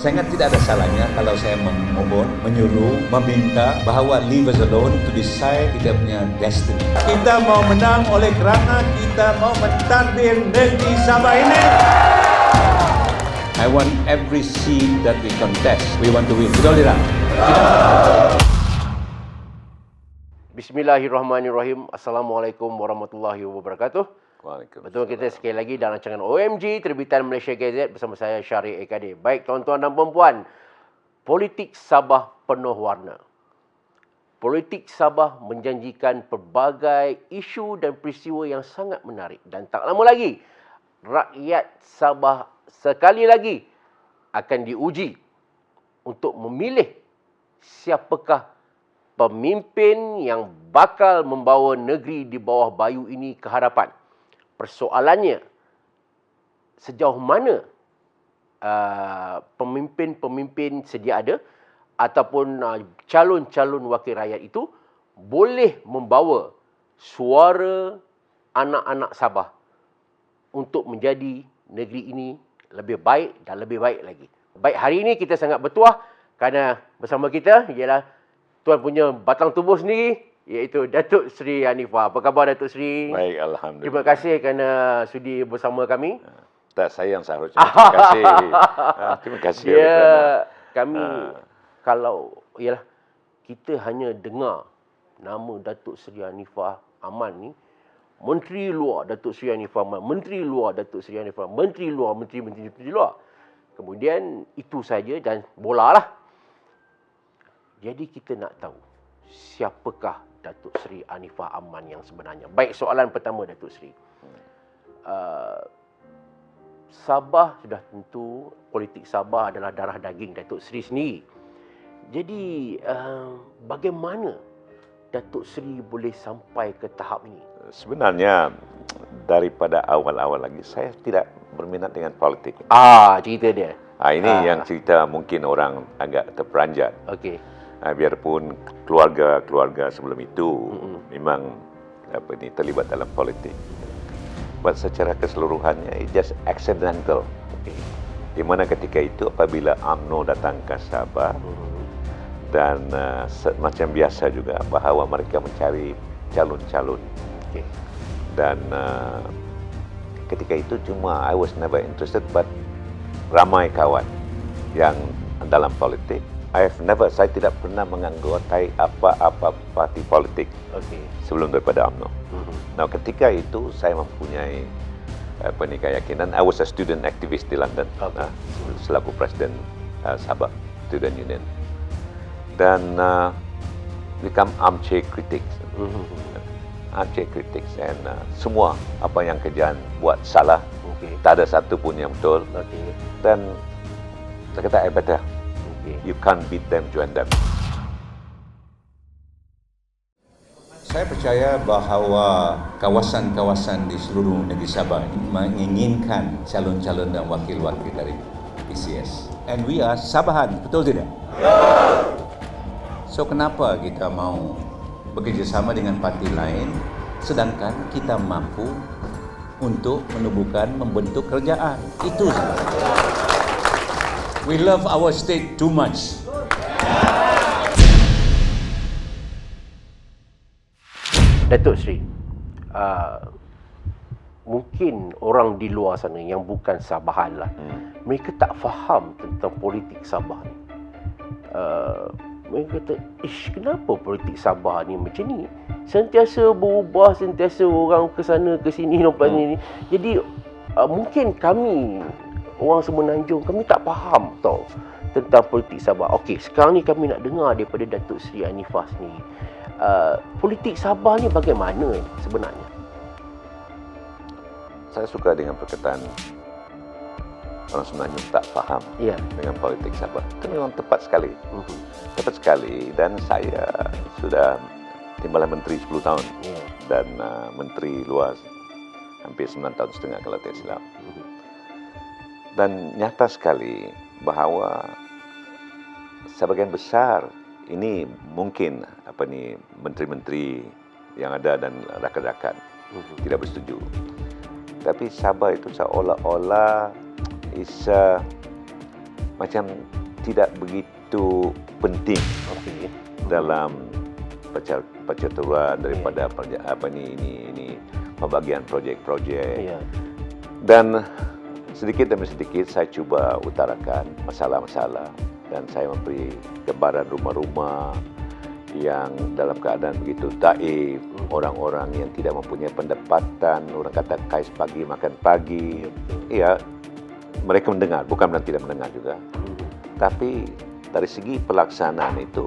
sangat tidak ada salahnya kalau saya memohon, menyuruh, meminta bahawa leave us alone to decide kita punya destiny. Kita mau menang oleh kerana kita mau mentadbir negeri Sabah ini. I want every seat that we contest, we want to win. Betul tidak? Bismillahirrahmanirrahim. Assalamualaikum warahmatullahi wabarakatuh. Betul, kita sekali lagi dalam rancangan OMG Terbitan Malaysia Gazette bersama saya Syarif Ekadir. Baik tuan-tuan dan puan-puan, politik Sabah penuh warna. Politik Sabah menjanjikan pelbagai isu dan peristiwa yang sangat menarik. Dan tak lama lagi, rakyat Sabah sekali lagi akan diuji untuk memilih siapakah pemimpin yang bakal membawa negeri di bawah bayu ini ke hadapan. Persoalannya, sejauh mana pemimpin-pemimpin sedia ada ataupun calon-calon wakil rakyat itu boleh membawa suara anak-anak Sabah untuk menjadi negeri ini lebih baik dan lebih baik lagi. Baik, hari ini kita sangat bertuah kerana bersama kita ialah tuan punya batang tubuh sendiri, iaitu Datuk Seri Hanifah. Apa khabar Datuk Seri? Baik, Alhamdulillah. Terima kasih kerana sudi bersama kami. Tak, saya yang seharusnya. Terima kasih. Terima kasih. Ya, kami kalau ialah kita hanya dengar nama Datuk Seri Hanifah Aman ni, Menteri Luar Datuk Seri Hanifah Aman, Menteri Luar Datuk Seri Hanifah, Menteri Luar, Menteri Luar. Kemudian itu saja dan bola lah. Jadi kita nak tahu siapakah Datuk Seri Hanifah Aman yang sebenarnya. Baik, soalan pertama Datuk Seri. Sabah sudah tentu, politik Sabah adalah darah daging Datuk Seri sendiri. Jadi bagaimana Datuk Seri boleh sampai ke tahap ini? Sebenarnya daripada awal-awal lagi saya tidak berminat dengan politik. Cerita dia. Ini yang cerita mungkin orang agak terperanjat. Okey. Biarpun keluarga sebelum itu memang terlibat dalam politik. But secara keseluruhannya it just accidental. Okay. Di mana ketika itu apabila UMNO datang ke Sabah dan macam biasa juga bahawa mereka mencari calon-calon. Okay. Dan ketika itu cuma I was never interested, but ramai kawan yang dalam politik. Saya tidak pernah menganggotai apa-apa parti politik sebelum daripada UMNO. Nah, ketika itu saya mempunyai keyakinan. I was a student activist di London, selaku presiden Sabah Student Union, dan become armchair critics. Armchair critics, and semua apa yang kerjaan buat salah, tak ada satu pun yang betul. Dan saya kata, better. You can't beat them, join them. Saya percaya bahawa kawasan-kawasan di seluruh negeri Sabah ini menginginkan calon-calon dan wakil-wakil dari PCS. And we are Sabahan, betul tidak? So kenapa kita mau bekerjasama dengan parti lain sedangkan kita mampu untuk menubuhkan, membentuk kerajaan? Itu saja. We love our state too much. Datuk Seri, mungkin orang di luar sana yang bukan Sabahan lah, mereka tak faham tentang politik Sabah ni. Mereka kata, kenapa politik Sabah ni macam ni? Sentiasa berubah, sentiasa orang ke sana ke sini, nampak ni. Jadi mungkin kami orang Semenanjung, kami tak faham tau tentang politik Sabah. Okey, sekarang ni kami nak dengar daripada Datuk Seri Hanifah sendiri. Politik Sabah ni bagaimana sebenarnya? Saya suka dengan perkataan orang Semenanjung tak faham dengan politik Sabah. Itu memang tepat sekali. Tepat sekali, dan saya sudah timbalan menteri 10 tahun dan menteri luar hampir 9 tahun setengah kalau tidak silap. Dan nyata sekali bahawa sebagian besar ini mungkin menteri-menteri yang ada dan rakan-rakan tidak bersetuju. Tapi Sabah itu seolah-olah macam tidak begitu penting Okey. dalam percaturan daripada ini pembagian projek-projek. Ya. Dan sedikit demi sedikit saya cuba utarakan masalah-masalah dan saya memberi gambaran rumah-rumah yang dalam keadaan begitu daif, orang-orang yang tidak mempunyai pendapatan, orang kata kais pagi makan pagi. Iya, mereka mendengar, bukan bilang tidak mendengar juga. Tapi dari segi pelaksanaan itu,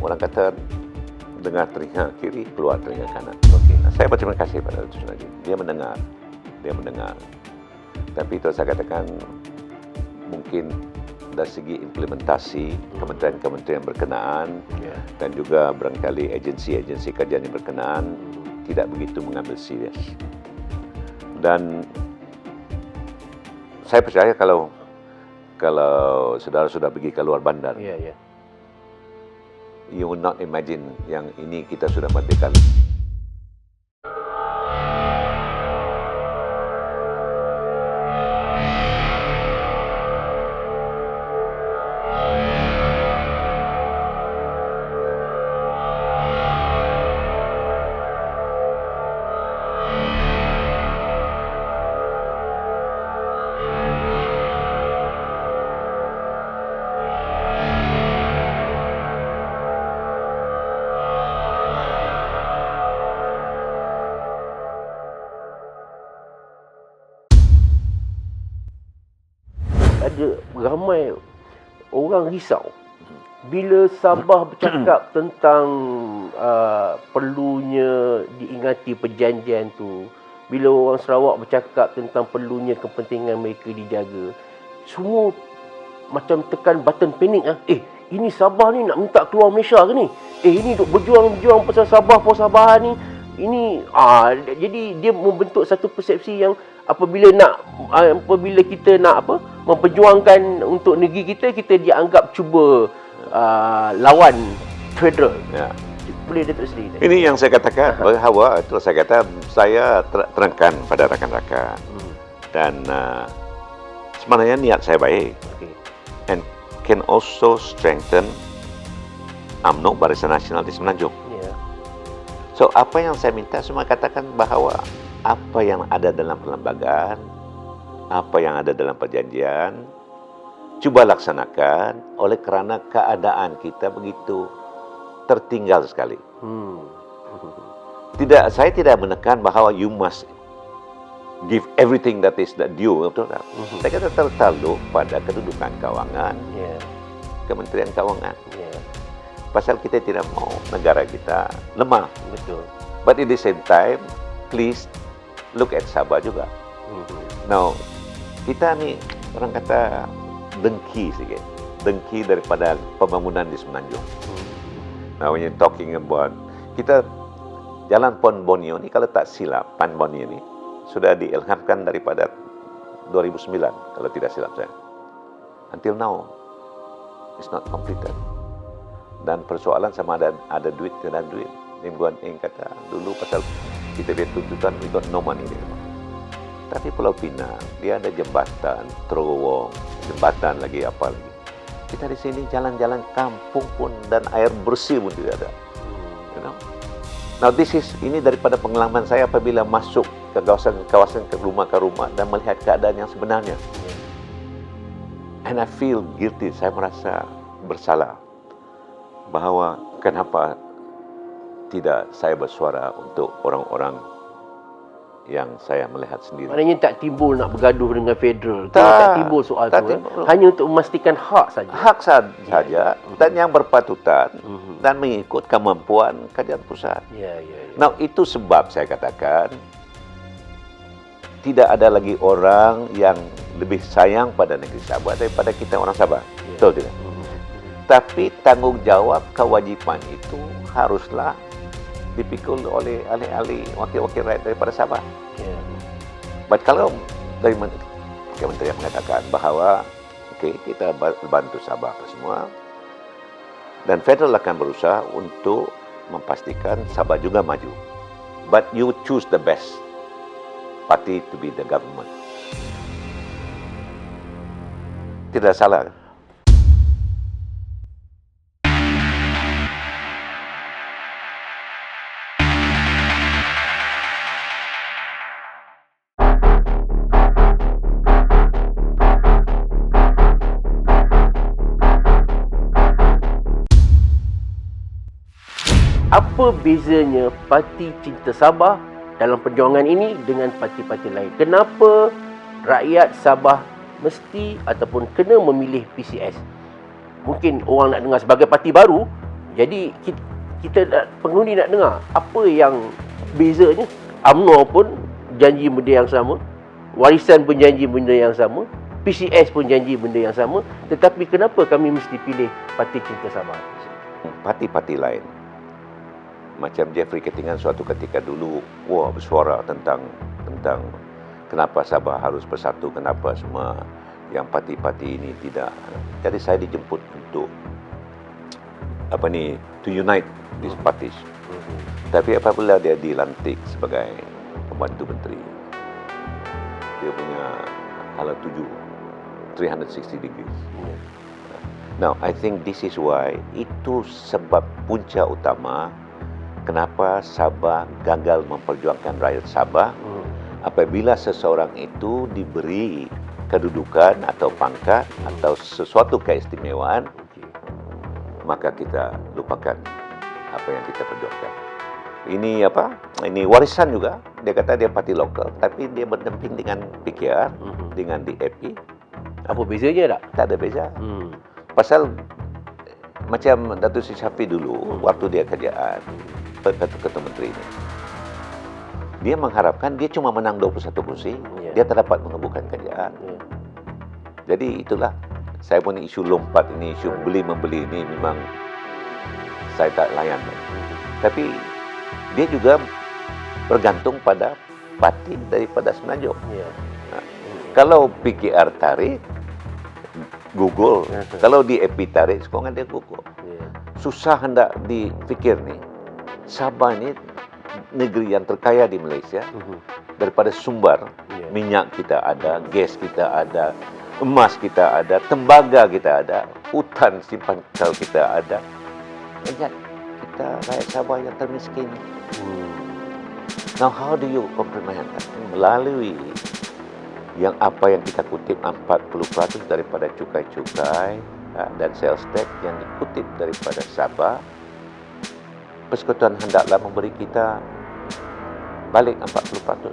orang kata dengar telinga kiri, keluar telinga kanan. Okey. Nah, saya berterima kasih pada Datuk Seri Najib. Dia mendengar. Tapi itu saya katakan mungkin dari segi implementasi kementerian-kementerian berkenaan dan juga barangkali agensi-agensi kajian yang berkenaan tidak begitu mengambil serius. Dan saya percaya kalau saudara sudah pergi ke luar bandar, you will not imagine yang ini kita sudah merdeka. Ada ramai orang risau bila Sabah bercakap tentang perlunya diingati perjanjian tu, bila orang Sarawak bercakap tentang perlunya kepentingan mereka dijaga, semua macam tekan button panik ini Sabah ni nak minta keluar Malaysia ke ni? Ini duk berjuang pasal Sabah Sabahan ni. Ini jadi dia membentuk satu persepsi yang apabila kita nak memperjuangkan untuk negeri kita dianggap cuba lawan federal. Ya. Boleh Datuk Seri? Ini yang saya katakan bahawa itu saya kata saya terangkan pada rakan-rakan dan sebenarnya niat saya baik and can also strengthen UMNO Barisan Nasional di Semenanjung. So apa yang saya minta semua katakan bahawa apa yang ada dalam perlembagaan, apa yang ada dalam perjanjian, cuba laksanakan oleh kerana keadaan kita begitu tertinggal sekali. Saya tidak menekan bahawa you must give everything that is the due. Betul tak? Saya kata tertakluk pada kedudukan kewangan, Kementerian Kewangan. Pasal kita tidak mau negara kita lemah. Betul. But at the same time, please look at Sabah juga. Now, kita ni orang kata dengki sikit. Dengki daripada pembangunan di Semenanjung. Now, when you're talking about kita Jalan Pon Borneo ni kalau tak silap, Pan Borneo ni sudah diilhamkan daripada 2009 kalau tidak silap saya. Until now, it's not completed. Dan persoalan sama ada duit tidak ada duit. Lim Guan Eng kata dulu pasal kita punya tuntutan we got no money dia. Tapi Pulau Pinang dia ada jembatan, terowong, jembatan lagi apa lagi. Kita di sini jalan-jalan kampung pun dan air bersih pun tidak ada. You know? Now ini daripada pengalaman saya apabila masuk ke kawasan ke rumah dan melihat keadaan yang sebenarnya. And I feel guilty. Saya merasa bersalah. Bahawa kenapa tidak saya bersuara untuk orang-orang yang saya melihat sendiri. Maknanya tak timbul nak bergaduh dengan federal. Tak timbul soal tu. Hanya untuk memastikan hak saja. Hak saja dan yang berpatutan dan mengikut kemampuan kajian pusat. Nah, itu sebab saya katakan tidak ada lagi orang yang lebih sayang pada negeri Sabah daripada kita orang Sabah. Betul tidak? Tapi tanggungjawab kewajipan itu haruslah dipikul oleh ahli-ahli wakil-wakil rakyat daripada Sabah. But kalau dari Kementerian mengatakan bahawa kita bantu Sabah apa semua dan federal akan berusaha untuk memastikan Sabah juga maju. But you choose the best party to be the government. Tidak salah. Apa bezanya Parti Cinta Sabah dalam perjuangan ini dengan parti-parti lain? Kenapa rakyat Sabah mesti ataupun kena memilih PCS? Mungkin orang nak dengar sebagai parti baru, jadi kita pengundi nak dengar apa yang bezanya. UMNO pun janji benda yang sama, Warisan pun janji benda yang sama, PCS pun janji benda yang sama, tetapi kenapa kami mesti pilih Parti Cinta Sabah? Parti-parti lain macam Jeffrey Ketingan suatu ketika dulu bersuara tentang kenapa Sabah harus bersatu, kenapa semua yang parti-parti ini tidak. Jadi saya dijemput untuk to unite these parties. Tapi apabila dia dilantik sebagai pembantu menteri, dia punya hala tuju 360 degrees. Now, I think this is why, itu sebab punca utama kenapa Sabah gagal memperjuangkan rakyat Sabah. Apabila seseorang itu diberi kedudukan atau pangkat atau sesuatu keistimewaan, maka kita lupakan apa yang kita perjuangkan. Ini warisan juga. Dia kata dia parti lokal, tapi dia berdamping dengan PKR, dengan DAP. Apa bezanya tak? Tak ada beza. Pasal macam Datuk Seri Shafie dulu, waktu dia kerjaan, ketua menteri ini, dia mengharapkan dia cuma menang 21 kursi, dia tak dapat mengebukan kerjaan. Jadi itulah, saya pun isu lompat ini, isu beli-membeli ini memang saya tak layan. Tapi dia juga bergantung pada parti daripada Semenanjung. Kalau PKR tarik, gugur. Kalau DAP tarik, sekarang dia gugur. Susah hendak dipikir ni. Sabah ni negeri yang terkaya di Malaysia. Daripada sumber, minyak kita ada, gas kita ada, emas kita ada, tembaga kita ada, hutan simpan kal kita ada. Ingat, kita rakyat Sabah yang termiskin. Now, how do you comprehend that? Melalui yang apa yang kita kutip 40% daripada cukai-cukai dan sales tax yang dikutip daripada Sabah, Persekutuan hendaklah memberi kita balik 40%.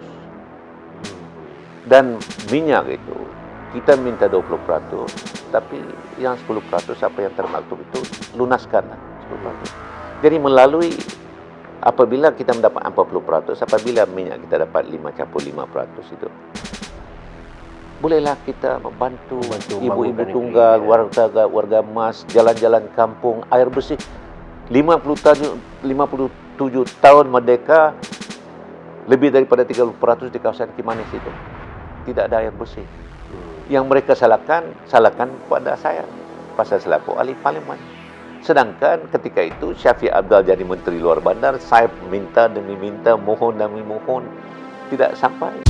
Dan minyak itu kita minta 20%, tapi yang 10% apa yang termaktub itu lunaskan 10%. Jadi melalui apabila kita mendapat 40%, apabila minyak kita dapat 5,5% itu, bolehlah kita membantu ibu-ibu tunggal, warga emas, jalan-jalan kampung, air bersih. 57 tahun merdeka, lebih daripada 30% di kawasan Kimanis itu tidak ada air bersih. Yang mereka salahkan pada saya, pasal selaku ahli parlimen. Sedangkan ketika itu Syafiq Abdal jadi Menteri Luar Bandar, saya minta demi minta, mohon demi mohon, tidak sampai.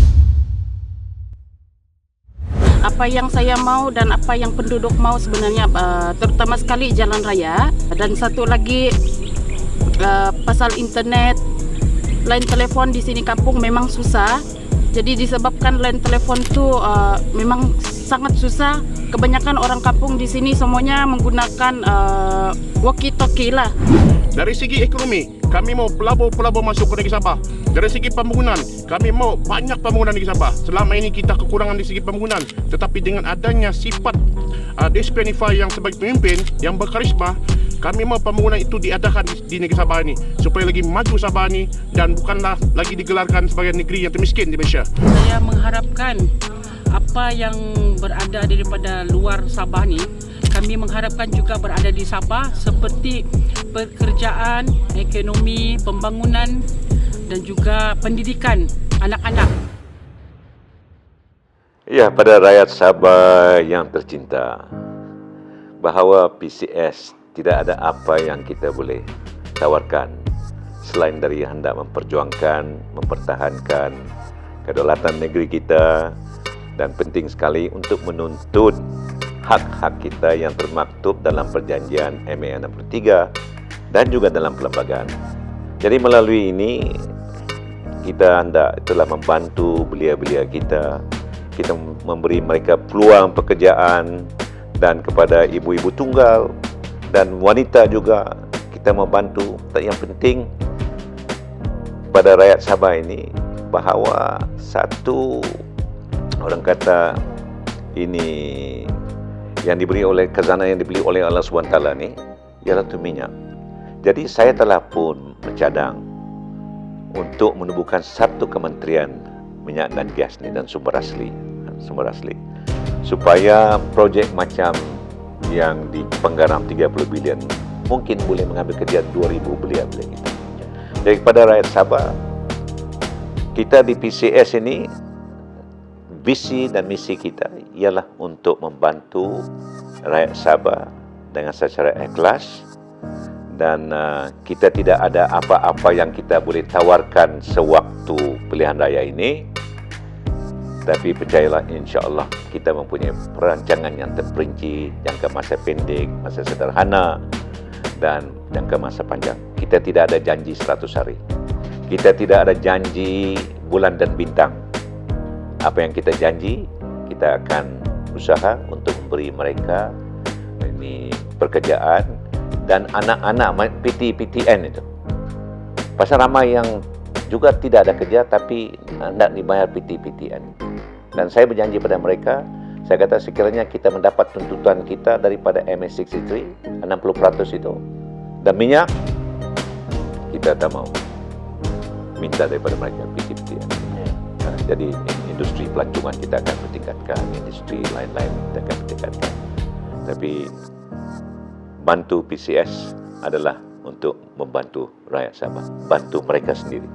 Apa yang saya mau dan apa yang penduduk mau sebenarnya, terutama sekali jalan raya, dan satu lagi pasal internet, line telefon di sini kampung memang susah. Jadi disebabkan line telefon tu memang sangat susah. Kebanyakan orang kampung di sini semuanya menggunakan walkie-talkie lah. Dari segi ekonomi, kami mau pelabur-pelabur masuk ke negeri Sabah. Dari segi pembangunan, kami mau banyak pembangunan negeri Sabah. Selama ini kita kekurangan di segi pembangunan, tetapi dengan adanya sifat Desi Anifah yang sebagai pemimpin yang berkarisma, kami mau pembangunan itu diadakan di negeri Sabah ini supaya lagi maju Sabah ini dan bukanlah lagi digelarkan sebagai negeri yang termiskin di Malaysia. Saya mengharapkan apa yang berada daripada luar Sabah ni, kami mengharapkan juga berada di Sabah, seperti pekerjaan, ekonomi, pembangunan dan juga pendidikan anak-anak. Ya, pada rakyat Sabah yang tercinta, bahawa PCS tidak ada apa yang kita boleh tawarkan selain dari hendak memperjuangkan, mempertahankan kedaulatan negeri kita, dan penting sekali untuk menuntut hak-hak kita yang termaktub dalam perjanjian MA 63 dan juga dalam perlembagaan. Jadi melalui ini kita hendak itulah membantu belia-belia kita memberi mereka peluang pekerjaan, dan kepada ibu-ibu tunggal dan wanita juga kita kita mau bantu. Yang penting pada rakyat Sabah ini bahawa satu, orang kata ini yang diberi oleh khazanah yang dibeli oleh Allah SWT ni ialah tu minyak. Jadi saya telah pun mencadang untuk menubuhkan satu kementerian minyak dan gas ni dan sumber asli, supaya projek macam yang di Penggaram 30 bilion mungkin boleh mengambil kerjaan 2,000 bilion gitu. Jadi kepada rakyat Sabah, kita di PCS ini visi dan misi kita ialah untuk membantu rakyat Sabah dengan secara ikhlas, dan kita tidak ada apa-apa yang kita boleh tawarkan sewaktu pilihan raya ini. Tapi percayalah, insya-Allah kita mempunyai perancangan yang terperinci, jangka masa pendek, masa sederhana dan jangka masa panjang. Kita tidak ada janji 100 hari. Kita tidak ada janji bulan dan bintang. Apa yang kita janji, kita akan usaha untuk memberi mereka ini pekerjaan dan anak-anak PTN itu. Pasal ramai yang juga tidak ada kerja tapi hendak dibayar PTN. Dan saya berjanji pada mereka, saya kata sekiranya kita mendapat tuntutan kita daripada MS63 60% itu dan minyak, kita tak mau minta daripada mereka PTN. Jadi industri pelancongan kita akan bertingkatkan, industri lain-lain kita akan bertingkatkan. Tapi bantu PCS adalah untuk membantu rakyat Sabah, bantu mereka sendiri.